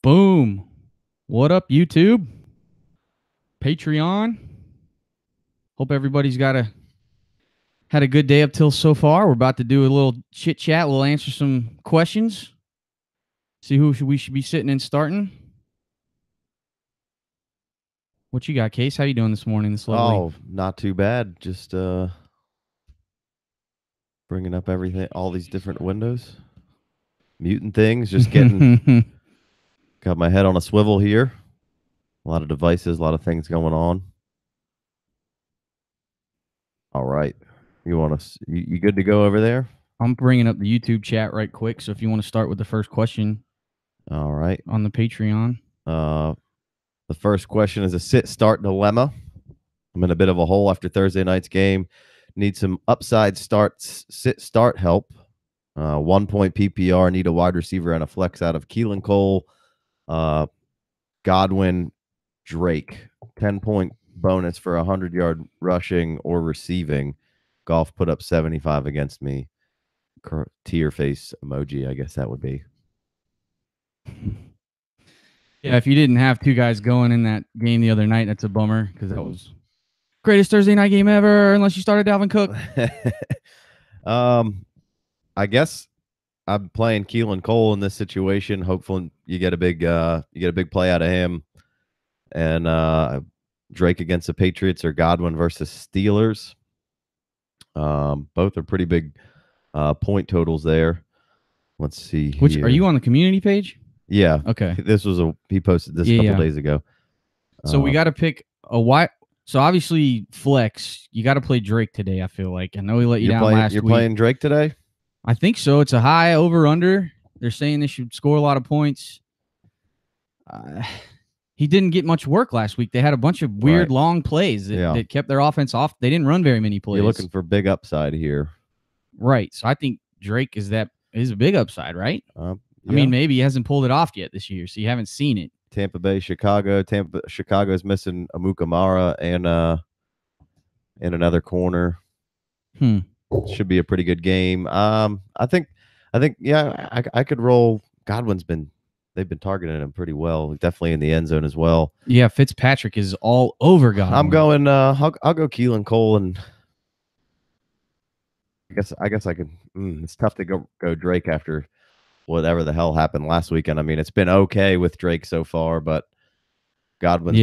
Boom. What up, YouTube? Patreon. Hope everybody's had a good day up till so far. We're about to do a little chit chat. We'll answer some questions. See who we should be sitting and starting. What you got, Case? How you doing this morning? This lovely. Oh, not too bad. Just bringing up everything, all these different windows, muting things. Just getting got my head on a swivel here. A lot of devices, a lot of things going on. All right, you good to go over there? I'm bringing up the YouTube chat right quick. So if you want to start with the first question. All right. On the Patreon. The first question is a sit-start dilemma. I'm in a bit of a hole after Thursday night's game. Need some upside sit-start help. 1 point PPR. Need a wide receiver and a flex out of Keelan Cole, Godwin, Drake. 10-point bonus for 100-yard rushing or receiving. Golf put up 75 against me. Tear face emoji, I guess that would be. Yeah, if you didn't have two guys going in that game the other night, that's a bummer because that was greatest Thursday night game ever, unless you started Dalvin Cook. I guess I'm playing Keelan Cole in this situation. Hopefully, you get a big play out of him. And Drake against the Patriots or Godwin versus Steelers. Both are pretty big point totals there. Let's see. Which are you on the community page? Yeah. Okay. He posted this a couple days ago. So we got to pick a wide. So obviously flex. You got to play Drake today. I feel like I know he let you down last week. You're playing Drake today? I think so. It's a high over under. They're saying they should score a lot of points. He didn't get much work last week. They had a bunch of weird long plays that kept their offense off. They didn't run very many plays. You're looking for big upside here, right? So I think Drake is a big upside, right? Yeah. I mean, maybe he hasn't pulled it off yet this year, so you haven't seen it. Tampa Bay, Chicago. Chicago's missing Amukamara and another corner. Should be a pretty good game. I think I could roll. They've been targeting him pretty well. Definitely in the end zone as well. Yeah, Fitzpatrick is all over Godwin. I'm going. I'll go Keelan Cole, and I guess I could. It's tough to go Drake after whatever the hell happened last weekend. I mean, it's been okay with Drake so far, but Godwin's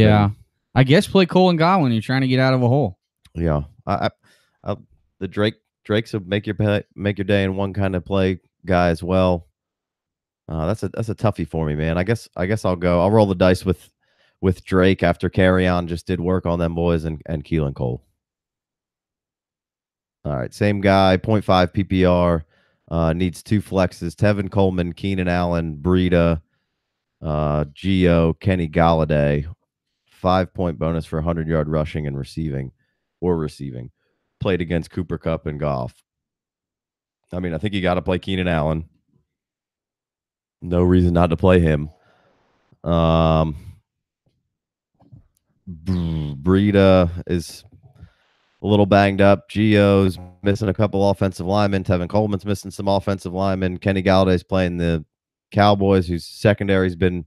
I guess play Cole and Godwin. You're trying to get out of a hole. Yeah, the Drakes will make your day in one kind of play guy as well. That's a toughie for me, man. I guess I'll roll the dice with Drake after Carry-On just did work on them boys and Keelan Cole. All right, same guy, 0.5 PPR. Needs two flexes: Tevin Coleman, Keenan Allen, Breida, Gio, Kenny Galladay. 5-point bonus for 100-yard rushing and receiving. Played against Cooper Kupp and Goff. I mean, I think you got to play Keenan Allen. No reason not to play him. Breida is a little banged up. Gio's missing a couple offensive linemen. Tevin Coleman's missing some offensive linemen. Kenny Galladay's playing the Cowboys, whose secondary's been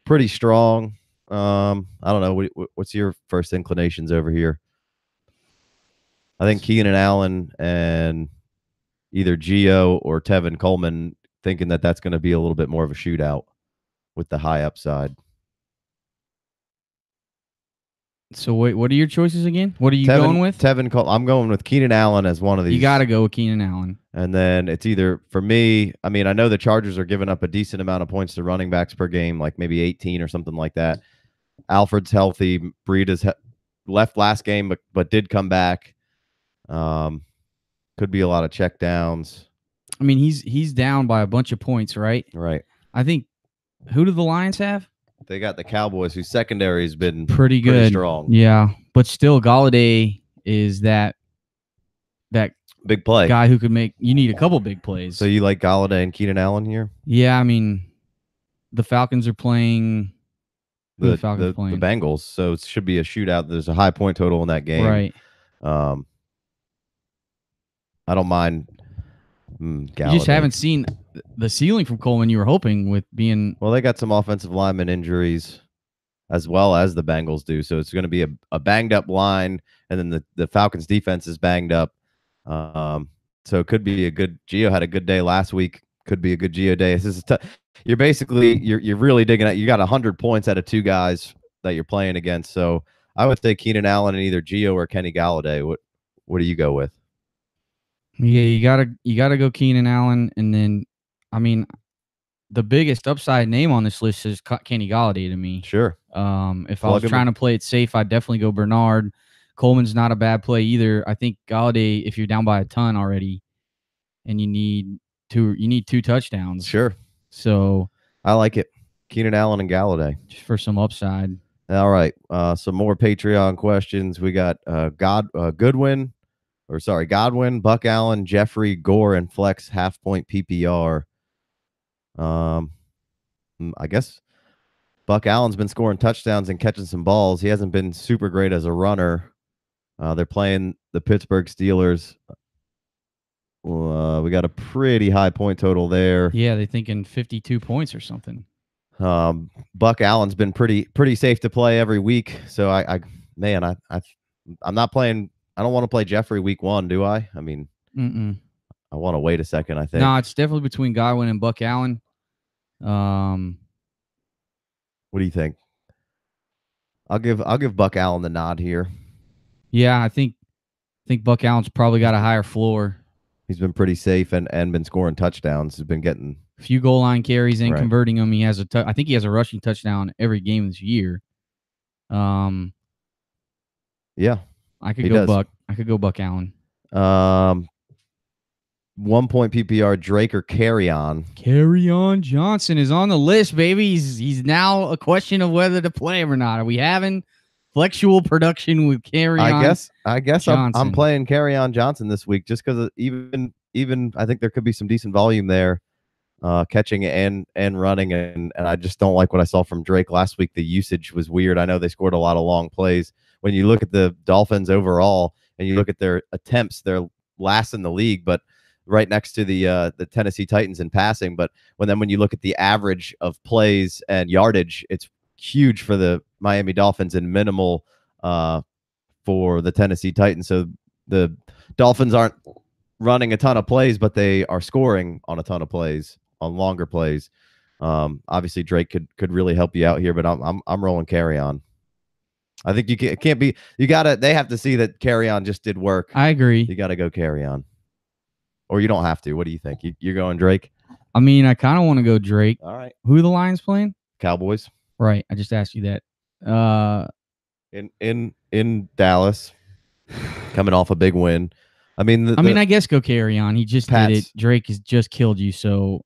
pretty strong. I don't know. What's your first inclinations over here? I think Keenan Allen and either Gio or Tevin Coleman, thinking that that's going to be a little bit more of a shootout with the high upside. So wait, what are your choices again? What are you going with? Tevin Coleman. I'm going with Keenan Allen as one of these. You got to go with Keenan Allen. And then it's either, for me, I mean, I know the Chargers are giving up a decent amount of points to running backs per game, like maybe 18 or something like that. Alfred's healthy. Breida's left last game, but did come back. Could be a lot of check downs. I mean, he's down by a bunch of points, right? Right. I think, who do the Lions have? They got the Cowboys, whose secondary has been pretty good, strong. Yeah, but still, Galladay is that big play guy who could make. You need a couple big plays. So you like Galladay and Keenan Allen here? Yeah, I mean, the Falcons are playing. The Bengals, so it should be a shootout. There's a high point total in that game, right? I don't mind You just haven't seen the ceiling from Coleman you were hoping with being. Well, they got some offensive lineman injuries as well as the Bengals do. So it's going to be a banged up line, and then the Falcons defense is banged up. So it could be a good. Gio had a good day last week. Could be a good Gio day. This is you're basically you're really digging at. You got 100 points out of two guys that you're playing against. So I would say Keenan Allen and either Gio or Kenny Galladay. What do you go with? Yeah, you gotta go Keenan Allen, and then I mean, the biggest upside name on this list is Kenny Galladay to me. Sure. If I was trying to play it safe, I'd definitely go Bernard. Coleman's not a bad play either. I think Galladay, if you're down by a ton already, and you need two touchdowns. Sure. So I like it. Keenan Allen and Galladay just for some upside. All right. Some more Patreon questions. We got Godwin, Buck Allen, Jeffrey, Gore, and Flex half-point PPR. I guess Buck Allen's been scoring touchdowns and catching some balls. He hasn't been super great as a runner. They're playing the Pittsburgh Steelers. We got a pretty high point total there. Yeah, they're thinking 52 points or something. Buck Allen's been pretty safe to play every week. So I'm not playing. I don't want to play Jeffrey week 1, do I? I mean, I want to wait a second. I think. No, it's definitely between Godwin and Buck Allen. What do you think? I'll give Buck Allen the nod here. Yeah, I think Buck Allen's probably got a higher floor. He's been pretty safe and been scoring touchdowns. He's been getting a few goal line carries and converting them. He has I think he has a rushing touchdown every game this year. Yeah, I could go Buck. I could go Buck Allen. 1 point PPR, Drake or Kerryon. Kerryon Johnson is on the list, baby. He's now a question of whether to play him or not. Are we having flexual production with Kerryon? I guess I'm playing Kerryon Johnson this week just because even I think there could be some decent volume there, catching and running, and I just don't like what I saw from Drake last week. The usage was weird. I know they scored a lot of long plays. When you look at the Dolphins overall and you look at their attempts, they're last in the league, but right next to the Tennessee Titans in passing. But when you look at the average of plays and yardage, it's huge for the Miami Dolphins and minimal for the Tennessee Titans. So the Dolphins aren't running a ton of plays, but they are scoring on a ton of plays, on longer plays. Obviously Drake could really help you out here, but I'm rolling Kerryon. I think it can't be. They have to see that Kerryon just did work. I agree. You got to go Kerryon. Or you don't have to. What do you think? You're going Drake? I mean, I kind of want to go Drake. All right. Who are the Lions playing? Cowboys. Right. I just asked you that. In Dallas, coming off a big win. I mean, I guess go Kerryon. He just did it. Drake has just killed you, so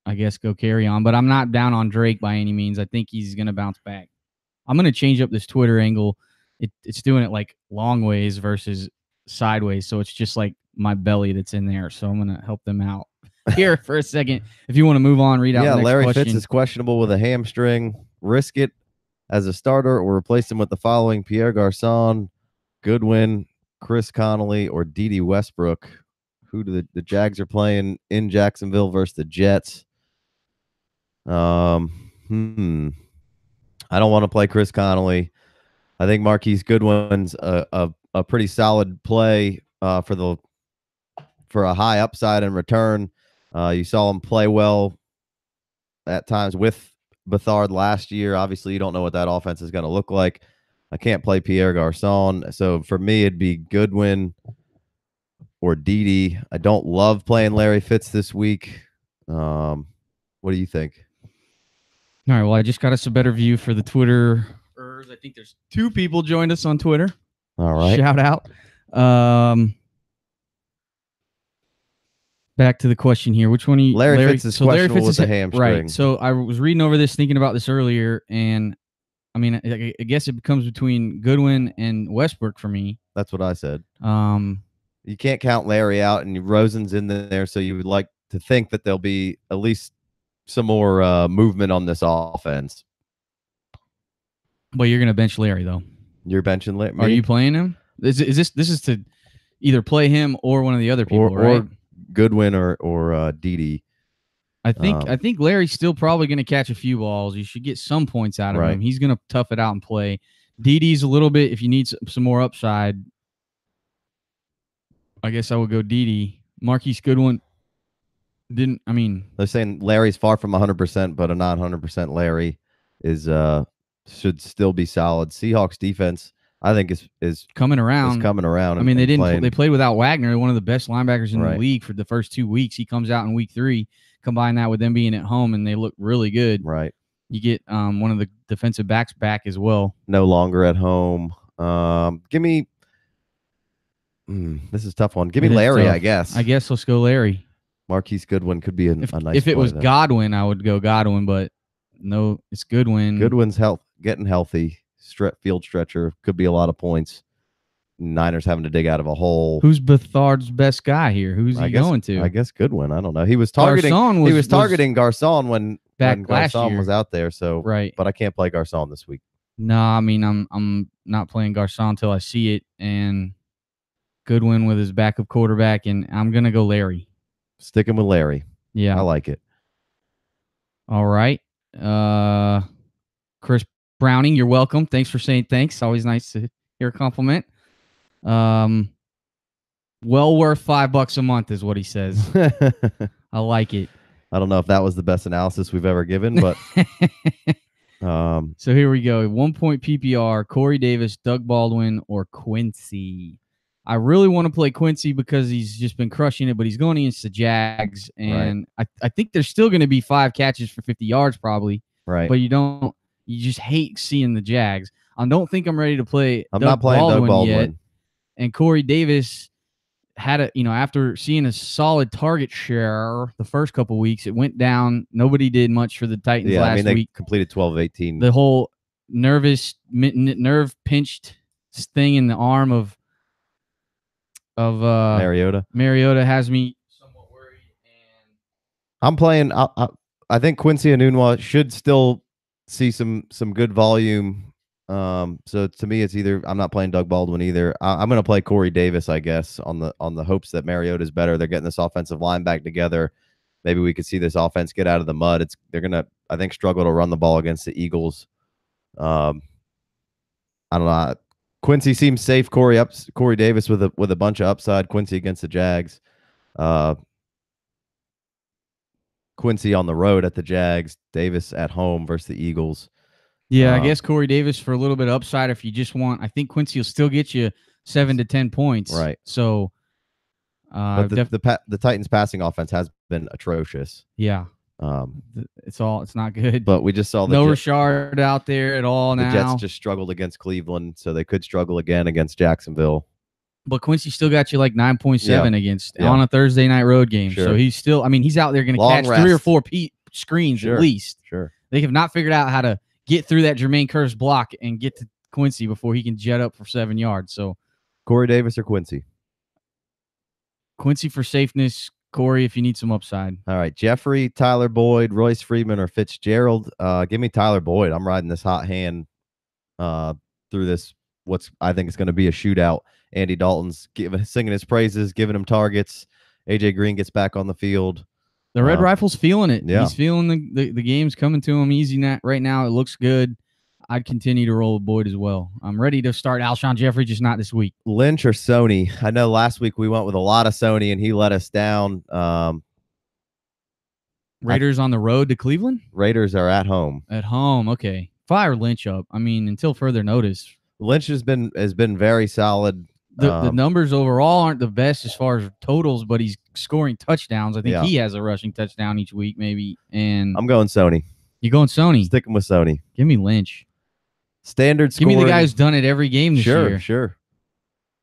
I guess go Kerryon. But I'm not down on Drake by any means. I think he's going to bounce back. I'm going to change up this Twitter angle. It's doing it like long ways versus sideways, so it's just like my belly that's in there. So I'm going to help them out here for a second. If you want to move on, read out the next Larry question. Fitz is questionable with a hamstring. Risk it as a starter or replace him with the following: Pierre Garçon, Goodwin, Chris Connolly, or Dede Westbrook. Who do the Jags are playing in Jacksonville versus the Jets? I don't want to play Chris Connolly. I think Marquise Goodwin's a pretty solid play for a high upside and return. You saw him play well at times with Bethard last year. Obviously, you don't know what that offense is going to look like. I can't play Pierre Garçon. So for me, it'd be Goodwin or Dede. I don't love playing Larry Fitz this week. What do you think? All right. Well, I just got us a better view for the Twitter. I think there's 2 people joined us on Twitter. All right. Shout out. Back to the question here. Which one are you? Larry Fitz is questionable with a hamstring. Right. So I was reading over this, thinking about this earlier, and I mean, I guess it becomes between Goodwin and Westbrook for me. That's what I said. You can't count Larry out, and Rosen's in there, so you would like to think that there'll be at least some more movement on this offense. But you're going to bench Larry, though. You're benching Larry. Are you playing him? This is to either play him or one of the other people, right? Or Goodwin or Didi. I think Larry's still probably going to catch a few balls. You should get some points out of him. He's going to tough it out and play. Didi's a little bit, if you need some more upside, I guess I would go Didi. Marquise Goodwin they're saying Larry's far from 100%, but a not 100% Larry is should still be solid. Seahawks defense, I think, is coming around. I mean, they played without Wagner, one of the best linebackers in the league for the first 2 weeks. He comes out in week 3. Combine that with them being at home, and they look really good. Right. You get one of the defensive backs back as well. No longer at home. Give me. This is a tough one. Give me Larry, I guess. I guess let's go Larry. Marquise Goodwin could be a nice. If it was Godwin, I would go Godwin, but no, it's Goodwin. Goodwin's getting healthy. Field stretcher could be a lot of points. Niners having to dig out of a hole. Who's Bethard's best guy here? Who's he going to? I guess Goodwin. I don't know. He was targeting. He was targeting Garcon when Garcon was out there. So right, but I can't play Garcon this week. No, I mean I'm not playing Garcon until I see it, and Goodwin with his backup quarterback, and I'm gonna go Larry. Sticking with Larry. Yeah, I like it. All right, Chris Browning, you're welcome. Thanks for saying thanks. Always nice to hear a compliment. Well worth $5 a month is what he says. I like it. I don't know if that was the best analysis we've ever given, but so here we go. 1 point PPR, Corey Davis, Doug Baldwin, or Quincy. I really want to play Quincy because he's just been crushing it, but he's going against the Jags, and I think there's still going to be 5 catches for 50 yards probably. Right. But you just hate seeing the Jags. I don't think I'm ready to play Doug Baldwin yet. And Corey Davis had after seeing a solid target share the first couple weeks, it went down. Nobody did much for the Titans last they week. Completed 12 of 18. The whole nerve pinched thing in the arm of Mariota has me somewhat worried. And I'm playing. I think Quincy Enunwa should still see some good volume. So to me, it's either I'm not playing Doug Baldwin either. I'm going to play Corey Davis, I guess, on the hopes that Mariota is better. They're getting this offensive line back together. Maybe we could see this offense get out of the mud. They're going to, I think, struggle to run the ball against the Eagles. I don't know. Quincy seems safe. Corey Davis with a bunch of upside. Quincy against the Jags. Quincy on the road at the Jags. Davis at home versus the Eagles. Yeah, I guess Corey Davis for a little bit of upside if you just want. I think Quincy will still get you 7 to 10 points. Right. So, but the Titans' passing offense has been atrocious. Yeah. It's not good. But we just saw no Richard out there at all now. The Jets just struggled against Cleveland, so they could struggle again against Jacksonville. But Quincy still got you like 9.7 against on a Thursday night road game. Sure. So he's still. I mean, he's out there going to catch 3 or 4 screens at least. Sure. They have not figured out how to get through that Jermaine Kearse block and get to Quincy before he can jet up for 7 yards. So, Corey Davis or Quincy? Quincy for safeness. Corey, if you need some upside. All right. Jeffrey, Tyler Boyd, Royce Freeman, or Fitzgerald. Give me Tyler Boyd. I'm riding this hot hand through this, I think is going to be a shootout. Andy Dalton's singing his praises, giving him targets. AJ Green gets back on the field. The Red Rifle's feeling it. Yeah. He's feeling the game's coming to him easy right now. It looks good. I'd continue to roll with Boyd as well. I'm ready to start Alshon Jeffrey, just not this week. Lynch or Sony? I know last week we went with a lot of Sony, and he let us down. Raiders on the road to Cleveland? Raiders are at home. At home, okay. Fire Lynch up. I mean, until further notice. Lynch has been very solid. The numbers overall aren't the best as far as totals, but he's scoring touchdowns. I think he has a rushing touchdown each week, maybe. And I'm going Sony. You going Sony? Sticking with Sony. Give me Lynch. Standard scoring. Give me the guy who's done it every game this year. Sure.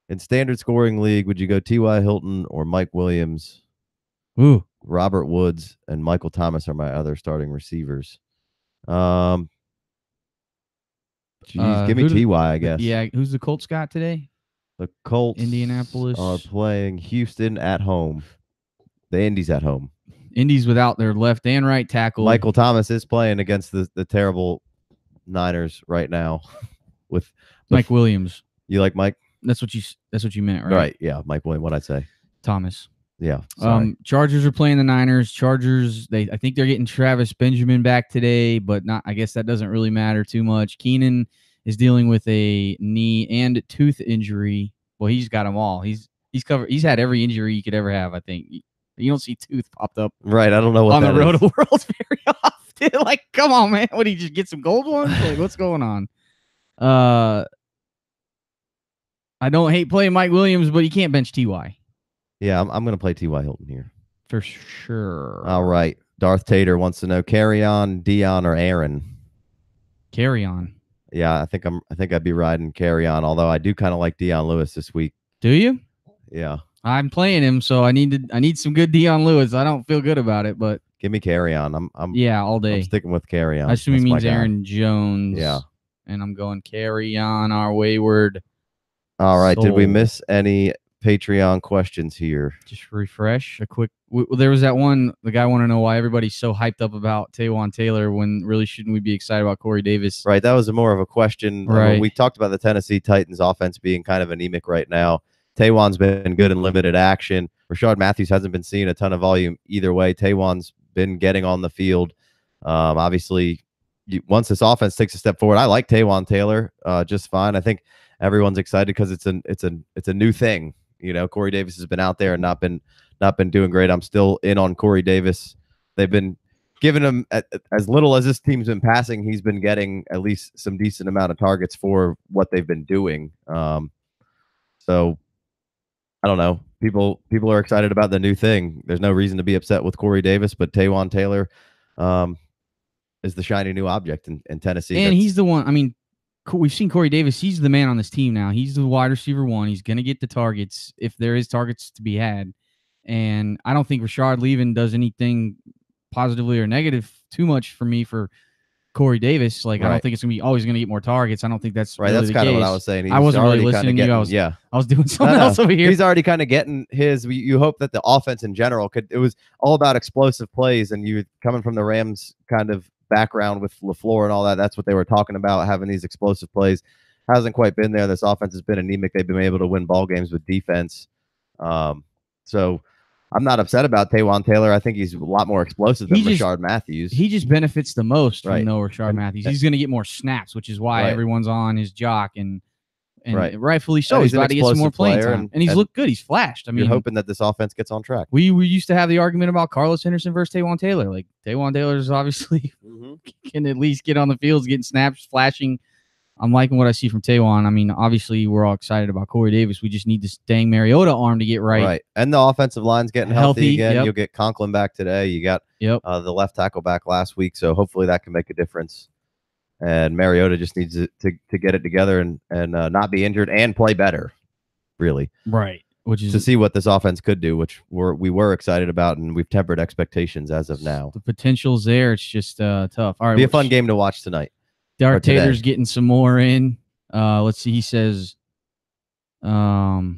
In standard scoring league, would you go T.Y. Hilton or Mike Williams? Ooh. Robert Woods and Michael Thomas are my other starting receivers. Give me T.Y., I guess. Yeah, who's the Colts got today? The Colts Indianapolis are playing Houston at home. The Indies at home. Indies without their left and right tackle. Michael Thomas is playing against the terrible Niners right now with Mike Williams. You like Mike? That's what you meant, right? Right. Yeah, Mike Williams. What'd I say? Thomas. Yeah. Sorry. Chargers are playing the Niners. Chargers, I think they're getting Travis Benjamin back today, but not. I guess that doesn't really matter too much. Keenan is dealing with a knee and tooth injury. Well, he's got them all. He's covered. He's had every injury you could ever have. I think you don't see tooth popped up Right. I don't know what on that the road is. to worlds very often. Like, come on, man. What, do you just get some gold ones? Like, what's going on? I don't hate playing Mike Williams, but you can't bench Ty. Yeah, I'm going to play T.Y. Hilton here. For sure. All right. Darth Tater wants to know Carry On, Dion, or Aaron. Carry On. Yeah, I think I'd be riding Carry On, although I do kind of like Dion Lewis this week. Do you? Yeah. I'm playing him, so I need some good Dion Lewis. I don't feel good about it, but give me Carry On. I'm all day. I'm sticking with Carry On. I assume he means Aaron Jones. Yeah. And I'm going Carry On, our wayward. All right. Did we miss any Patreon questions here? Just refresh a quick. There was that one. The guy want to know why everybody's so hyped up about Taywan Taylor when really shouldn't we be excited about Corey Davis? Right. That was more of a question. Right. We talked about the Tennessee Titans offense being kind of anemic right now. Taywan's been good in limited action. Rashard Matthews hasn't been seeing a ton of volume either way. Taywan's been getting on the field. Obviously, once this offense takes a step forward, I like Taywan Taylor just fine. I think everyone's excited because it's a new thing. You know, Corey Davis has been out there and not been doing great. I'm still in on Corey Davis. They've been giving him as little as this team's been passing. He's been getting at least some decent amount of targets for what they've been doing. So I don't know. People are excited about the new thing. There's no reason to be upset with Corey Davis, but Taywan Taylor is the shiny new object in Tennessee. And he's the one. I mean, we've seen Corey Davis. He's the man on this team now. He's the wide receiver one. He's going to get the targets if there is targets to be had. And I don't think Rashard leaving does anything positively or negative too much for me for Corey Davis. Like, right. I don't think it's going to be always going to get more targets. I don't think that's right. Really that's kind of what I was saying. I wasn't really listening to you. I was doing something else over here. He's already kind of getting his. You hope that the offense in general it was all about explosive plays, and you coming from the Rams kind of background with LaFleur and all that. That's what they were talking about, having these explosive plays. Hasn't quite been there. This offense has been anemic. They've been able to win ball games with defense. So I'm not upset about Taywan Taylor. I think he's a lot more explosive than Rashard Matthews. He just benefits the most from Rashard Matthews. He's going to get more snaps, which is why everyone's on his jock, and rightfully so. He's about to get some more playing time. And he's looked good. He's flashed. I mean, you're hoping that this offense gets on track. We used to have the argument about Carlos Henderson versus Taywan Taylor. Like, Taywan Taylor's obviously can at least get on the fields, getting snaps, flashing. I'm liking what I see from Taywan. I mean, obviously, we're all excited about Corey Davis. We just need this dang Mariota arm to get right. Right. And the offensive line's getting healthy again. Yep. You'll get Conklin back today. You got the left tackle back last week. So hopefully that can make a difference. And Mariota just needs to get it together and not be injured and play better, really. Right. Which is to see what this offense could do, which we were excited about, and we've tempered expectations as of now. The potential's there. It's just tough. All right. Be a fun game to watch tonight. Darth Tater's getting some more in. Let's see. He says, Breida,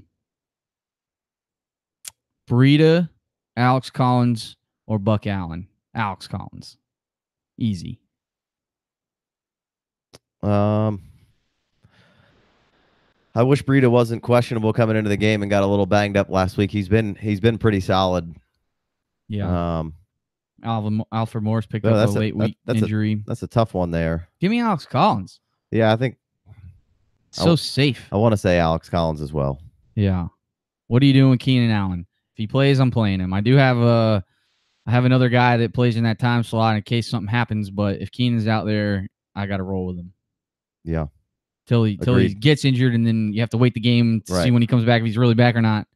Alex Collins, or Buck Allen. Alex Collins. Easy. I wish Breida wasn't questionable coming into the game and got a little banged up last week. He's been pretty solid. Yeah. Alfred Morris picked up a late week injury. That's a tough one there. Give me Alex Collins. Yeah, I think so safe. I want to say Alex Collins as well. Yeah. What are you doing with Keenan Allen? If he plays, I'm playing him. I have another guy that plays in that time slot in case something happens, but if Keenan's out there, I got to roll with him. Yeah. Till he gets injured, and then you have to wait the game to see when he comes back if he's really back or not.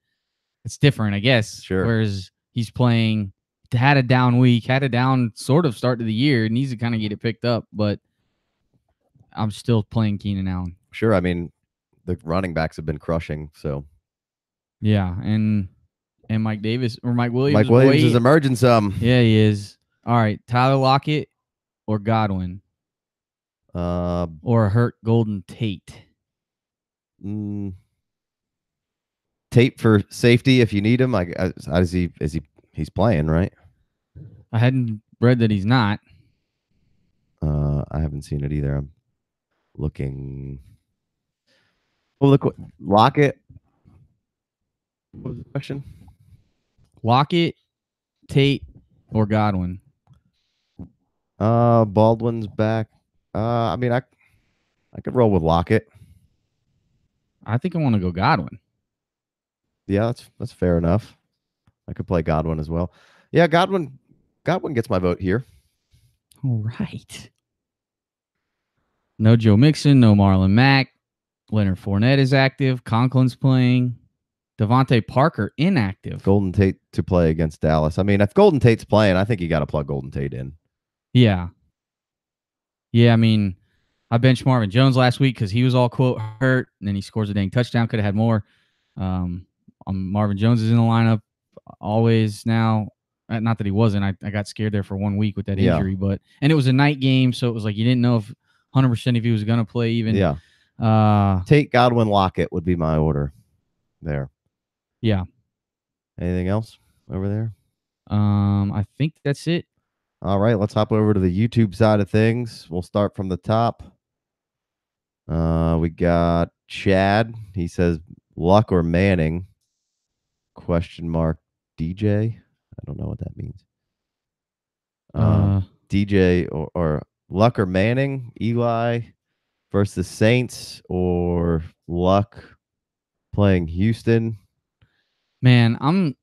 It's different, I guess. Sure. Whereas he's playing, had a down week, had a down sort of start to the year, needs to kind of get it picked up, but I'm still playing Keenan Allen. Sure. I mean, the running backs have been crushing, so. Yeah, and Mike Davis or Mike Williams. Mike Williams is emerging some. Yeah, he is. All right, Tyler Lockett or Godwin? Or hurt Golden Tate? Tate for safety if you need him. He's playing, right? I hadn't read that he's not. I haven't seen it either. I'm looking. Oh, look, Lockett. What was the question? Lockett, Tate, or Godwin? Baldwin's back. I mean, I could roll with Lockett. I think I want to go Godwin. Yeah, that's fair enough. I could play Godwin as well. Yeah, Godwin gets my vote here. All right. No Joe Mixon, no Marlon Mack. Leonard Fournette is active. Conklin's playing. Devontae Parker inactive. Golden Tate to play against Dallas. I mean, if Golden Tate's playing, I think you got to plug Golden Tate in. Yeah. Yeah, I mean, I benched Marvin Jones last week because he was all, quote, hurt, and then he scores a dang touchdown. Could have had more. Marvin Jones is in the lineup always now. Not that he wasn't. I got scared there for 1 week with that injury, and it was a night game, so it was like you didn't know if 100% if he was going to play even. Yeah. Tate, Godwin, Lockett would be my order there. Yeah. Anything else over there? I think that's it. All right, let's hop over to the YouTube side of things. We'll start from the top. We got Chad. He says Luck or Manning? Question mark DJ. I don't know what that means. DJ or Luck or Manning? Eli versus the Saints or Luck playing Houston? Man, I'm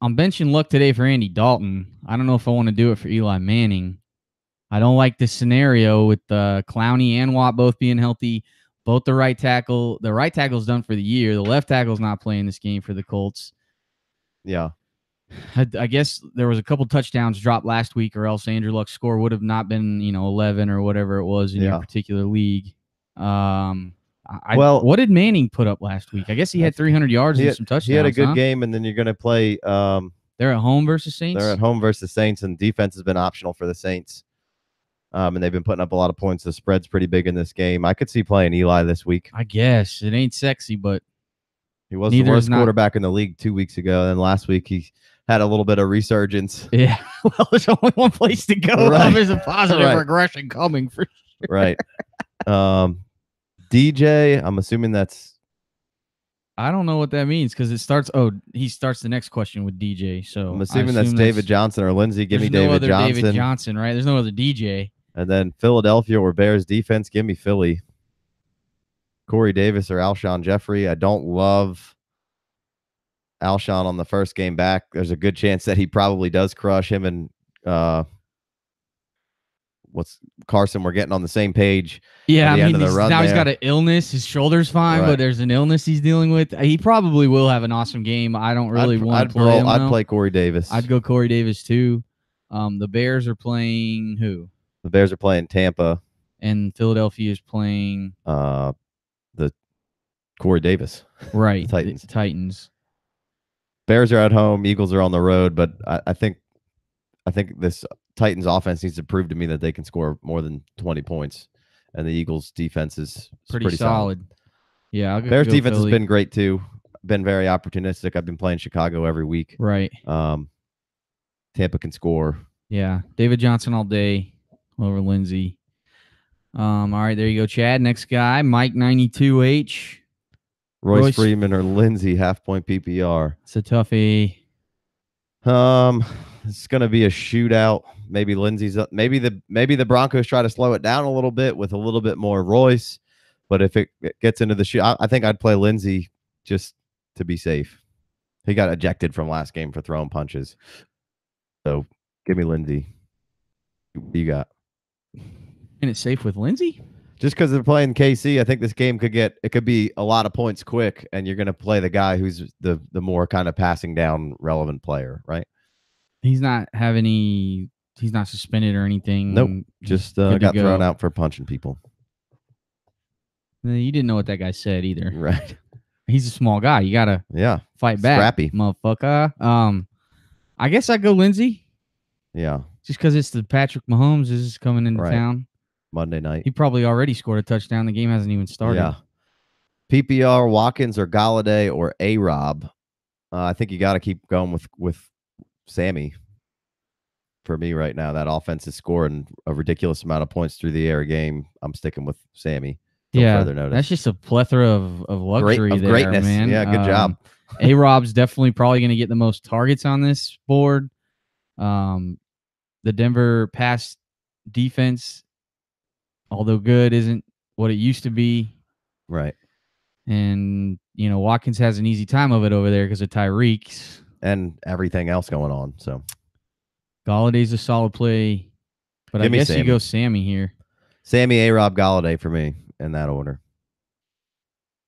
benching Luck today for Andy Dalton. I don't know if I want to do it for Eli Manning. I don't like this scenario with Clowney and Watt both being healthy. Both the right tackle. The right tackle's done for the year. The left tackle's not playing this game for the Colts. Yeah. I guess there was a couple touchdowns dropped last week, or else Andrew Luck's score would have not been, 11 or whatever it was in your particular league. What did Manning put up last week? I guess he had 300 yards and some touchdowns. He had a good game, and then you're going to play. They're at home versus Saints. They're at home versus Saints, and defense has been optional for the Saints. And they've been putting up a lot of points. The spread's pretty big in this game. I could see playing Eli this week. I guess it ain't sexy, but he was the worst quarterback in the league 2 weeks ago. And last week he had a little bit of resurgence. Yeah. Well, there's only one place to go. Right. There's a positive regression coming for sure. Right. DJ, I'm assuming that's. I don't know what that means because it starts. Oh, he starts the next question with DJ. So I'm assuming that's David Johnson or Lindsey. Give me David Johnson. David Johnson, right? There's no other DJ. And then Philadelphia or Bears defense. Give me Philly. Corey Davis or Alshon Jeffrey. I don't love Alshon on the first game back. There's a good chance that he probably does crush him and Carson. We're getting on the same page. Yeah, I mean, he's got an illness. His shoulder's fine, but there's an illness he's dealing with. He probably will have an awesome game. I don't really want to play him. I'd play Corey Davis. I'd go Corey Davis too. The Bears are playing who? The Bears are playing Tampa. And Philadelphia is playing the Corey Davis. Right. The Titans. Bears are at home. Eagles are on the road, but I think this Titans offense needs to prove to me that they can score more than 20 points. And the Eagles defense is pretty solid. Yeah. Bears defense has been great too. Been very opportunistic. I've been playing Chicago every week. Right. Tampa can score. Yeah. David Johnson all day over Lindsey. All right, there you go, Chad. Next guy, Mike 92H. Royce Freeman or Lindsey, half-point PPR. It's a toughie. It's going to be a shootout. Maybe Lindsey's up. Maybe the Broncos try to slow it down a little bit with a little bit more Royce. But if it gets into the shoot, I think I'd play Lindsey just to be safe. He got ejected from last game for throwing punches. So give me Lindsey. What do you got? And it's safe with Lindsey? Just because they're playing KC, I think this game could be a lot of points quick, and you're going to play the guy who's the more kind of passing down relevant player, right? He's not suspended or anything. Nope. Just got thrown out for punching people. You didn't know what that guy said either. Right. He's a small guy. You got to fight back. Scrappy. Motherfucker. I guess I'd go Lindsey. Yeah. Just because it's the Patrick Mahomes is coming into town. Monday night. He probably already scored a touchdown. The game hasn't even started. Yeah. PPR, Watkins or Galladay or A-Rob. I think you got to keep going with Sammy. For me right now, that offense is scoring a ridiculous amount of points through the air game. I'm sticking with Sammy. Further notice. That's just a plethora of luxury of greatness. man. Yeah, good job. A-Rob's definitely probably going to get the most targets on this board. The Denver pass defense, although good, isn't what it used to be. Right. And, Watkins has an easy time of it over there because of Tyreek's. And everything else going on. So Galladay's a solid play. But I guess you go Sammy here. Sammy, A-Rob, Galladay for me in that order.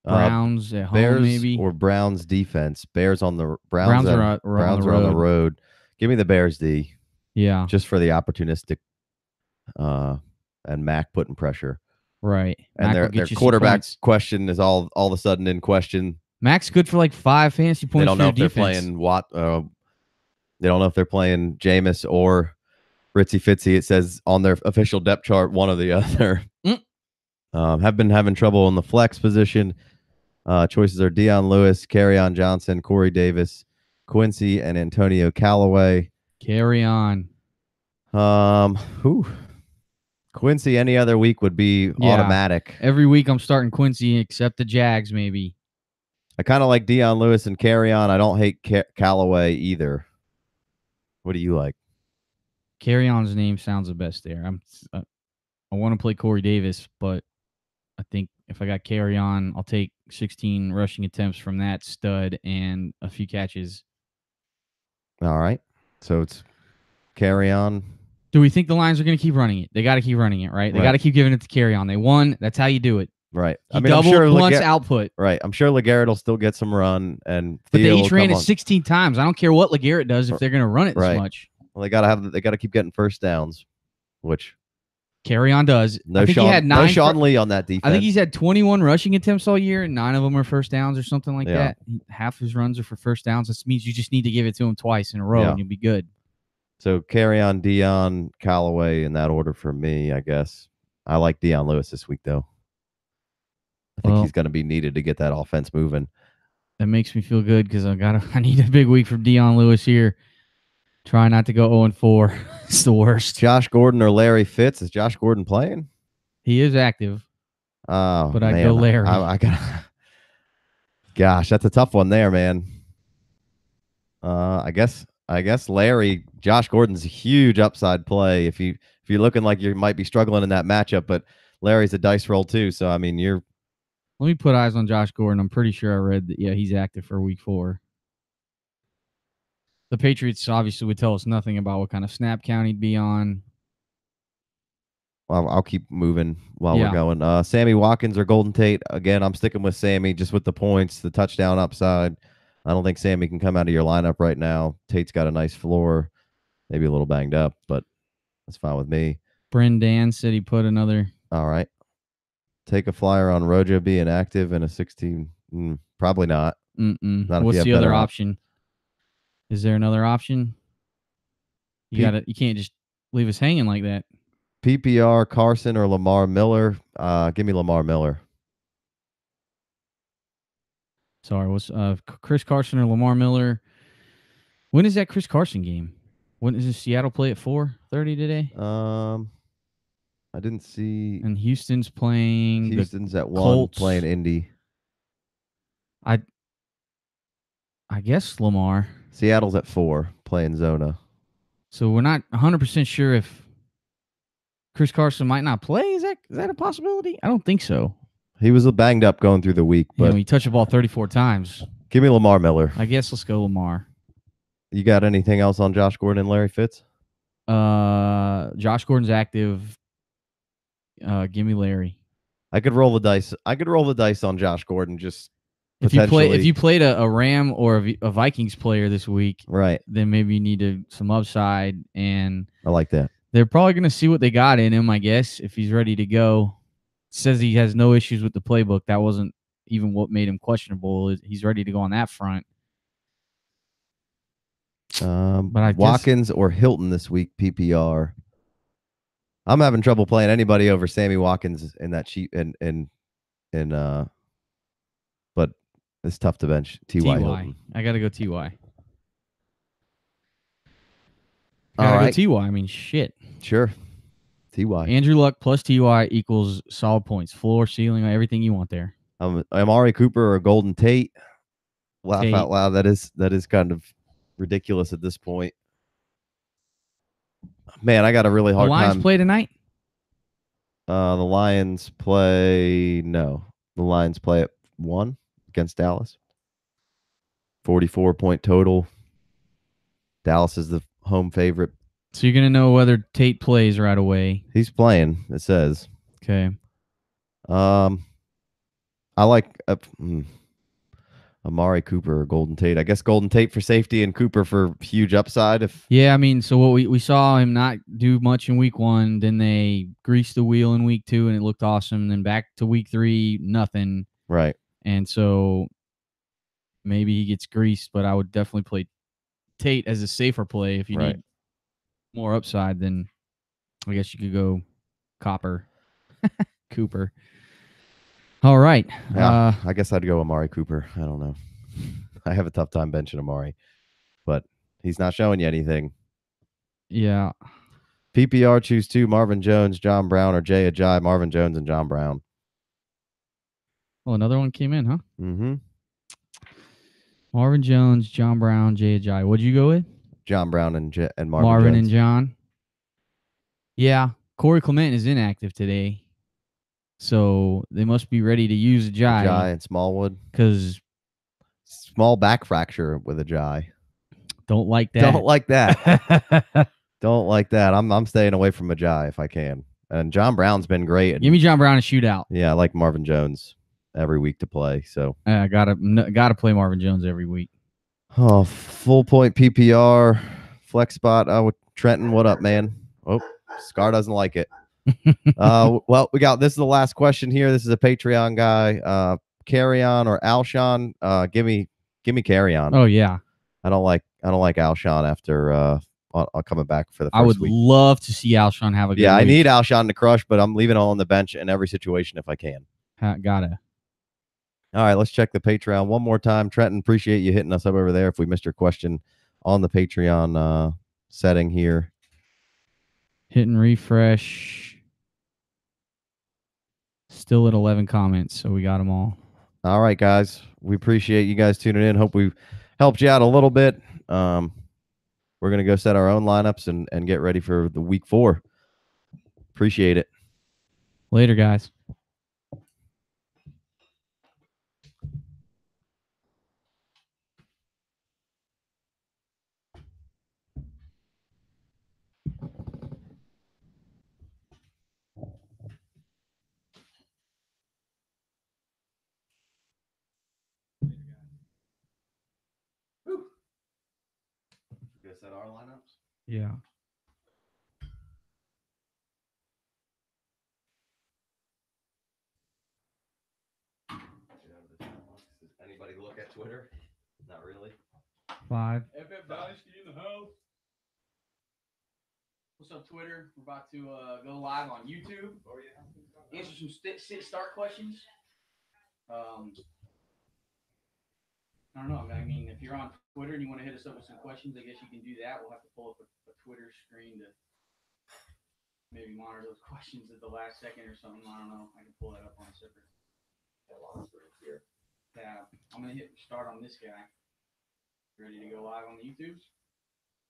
Browns at Bears home, maybe. Or Browns defense. Bears on the Browns are on the road. Give me the Bears D. Yeah. Just for the opportunistic and Mac putting pressure. Right. And their quarterback question is all of a sudden in question. Mac's good for like 5 fantasy points. They don't know if they're playing Watt. They don't know if they're playing Jameis or Ritzy Fitzy. It says on their official depth chart one or the other. Have been having trouble in the flex position. Choices are Deion Lewis, Kerryon Johnson, Corey Davis, Quincy, and Antonio Callaway. Carry on. Quincy any other week would be automatic. Every week I'm starting Quincy except the Jags, maybe. I kind of like Deion Lewis and Kerryon. I don't hate Callaway either. What do you like? Kerryon's name sounds the best there. I want to play Corey Davis, but I think if I got Kerryon, I'll take 16 rushing attempts from that stud and a few catches. All right. So it's Kerryon. Do we think the Lions are going to keep running it? They got to keep running it, right? They got to keep giving it to Kerryon. They won. That's how you do it. Right. I'm sure Blunt's output. Right. I'm sure LeGarrette will still get some run, but they each ran it 16 times. I don't care what LeGarrette does if they're going to run it this much. Well, they got to keep getting first downs, which Kerryon does. No Sean Lee on that defense. I think he's had 21 rushing attempts all year, and 9 of them are first downs or something like that. Half his runs are for first downs. This means you just need to give it to him twice in a row, and you'll be good. So Kerryon, Deion, Callaway in that order for me, I guess. I like Deion Lewis this week, though. I think he's going to be needed to get that offense moving. That makes me feel good because I need a big week from Deion Lewis here. Try not to go 0-4. It's the worst. Josh Gordon or Larry Fitz? Is Josh Gordon playing? He is active. Oh, but I go Larry. I got. Gosh, that's a tough one there, man. I guess Larry. Josh Gordon's a huge upside play. If you're looking like you might be struggling in that matchup, but Larry's a dice roll too. So I mean, Let me put eyes on Josh Gordon. I'm pretty sure I read that. Yeah, he's active for week 4. The Patriots obviously would tell us nothing about what kind of snap count he'd be on. Well, I'll keep moving while we're going. Sammy Watkins or Golden Tate? Again, I'm sticking with Sammy just with the points, the touchdown upside. I don't think Sammy can come out of your lineup right now. Tate's got a nice floor, maybe a little banged up, but that's fine with me. Brendan said he put another. All right. Take a flyer on Rojo being active in a 16. Probably not. Not What's the other option? Is there another option? You can't just leave us hanging like that. PPR, Carson or Lamar Miller? Give me Lamar Miller. Sorry, what's Chris Carson or Lamar Miller? When is that Chris Carson game? When is Seattle play at 4:30 today? I didn't see. And Houston's playing. Houston's at 1 Colts. Playing Indy. I guess Lamar. Seattle's at 4 playing Zona. So we're not 100% sure if Chris Carson might not play. Is that a possibility? I don't think so. He was banged up going through the week, but he touched the ball 34 times. Give me Lamar Miller. I guess let's go Lamar. You got anything else on Josh Gordon and Larry Fitz? Josh Gordon's active. Give me Larry. I could roll the dice on Josh Gordon. Just if you played a Ram or a Vikings player this week, right? Then maybe you need some upside, and I like that. They're probably going to see what they got in him, I guess, if he's ready to go. Says he has no issues with the playbook. That wasn't even what made him questionable. He's ready to go on that front. But Watkins or Hilton this week, PPR. I'm having trouble playing anybody over Sammy Watkins in that cheap but it's tough to bench T.Y. Hilton. I got to go T.Y. All right. T.Y. I mean, shit. Sure. T.Y. Andrew Luck plus T.Y. equals solid points. Floor, ceiling, everything you want there. Amari Cooper or Golden Tate. laugh Tate. out loud. That is kind of ridiculous at this point. Man, I got a really The hard Lions time. play tonight? The Lions play The Lions play at 1 against Dallas. 44-point total. Dallas is the home favorite. So you're going to know whether Tate plays right away. He's playing, it says. Okay. I like Amari Cooper or Golden Tate. I guess Golden Tate for safety and Cooper for huge upside. Yeah, I mean, so what we saw him not do much in week 1, then they greased the wheel in week 2 and it looked awesome. And then back to week 3, nothing. Right. And so maybe he gets greased, but I would definitely play Tate as a safer play. If you need more upside, then I guess you could go Cooper. All right. Yeah, I guess I'd go Amari Cooper. I don't know. I have a tough time benching Amari, but he's not showing you anything. Yeah. PPR choose 2, Marvin Jones, John Brown, or Jay Ajayi. Marvin Jones and John Brown. Well, another one came in, huh? Mm-hmm. Marvin Jones, John Brown, Jay Ajayi. What'd you go with? John Brown and Marvin Jones. And John. Yeah. Corey Clement is inactive today. So they must be ready to use Ajayi and Smallwood. Because small back fracture with Ajayi. Don't like that. Don't like that. Don't like that. I'm staying away from Ajayi if I can. And John Brown's been great. Give me John Brown a shootout. Yeah, I like Marvin Jones every week to play. So I gotta play Marvin Jones every week. Oh, full point PPR flex spot. With Trenton, what up, man? Oh, Scar doesn't like it. Well, this is the last question here. This is a Patreon guy. Carry on or Alshon? Give me Carry on. Oh yeah. I don't like Alshon after coming back for the first I would week. love to see Alshon have a good week. I need Alshon to crush, but I'm leaving all on the bench in every situation if I can. Gotta. All right, let's check the Patreon one more time. Trenton, appreciate you hitting us up over there if we missed your question on the Patreon setting here. Hit and refresh. Still at 11 comments, so we got them all. All right, guys. We appreciate you guys tuning in. Hope we've helped you out a little bit. We're going to go set our own lineups and get ready for the week 4. Appreciate it. Later, guys. Set our lineups? Yeah. Does anybody look at Twitter? Not really. 5. FF Dynasty in the house. What's up, Twitter? We're about to go live on YouTube. Oh yeah. Answer some sit-start questions. I don't know. I mean, if you're on Twitter and you want to hit us up with some questions, I guess you can do that. We'll have to pull up a Twitter screen to maybe monitor those questions at the last second or something. I don't know. I can pull that up on a separate. Yeah, I'm gonna hit start on this guy. Ready to go live on the YouTubes?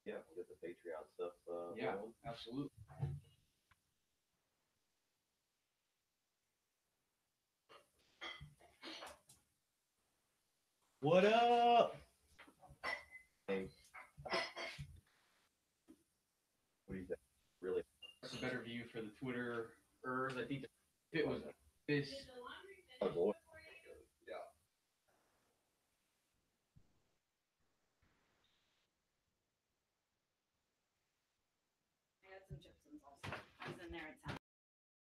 Yeah, get the Patreon stuff. Yeah, absolutely. What up? Hey. What do you think? Really? That's a better view for the Twitter-ers. I think if it was this. Oh, boy. I got some gypsums also. I was in there at 10.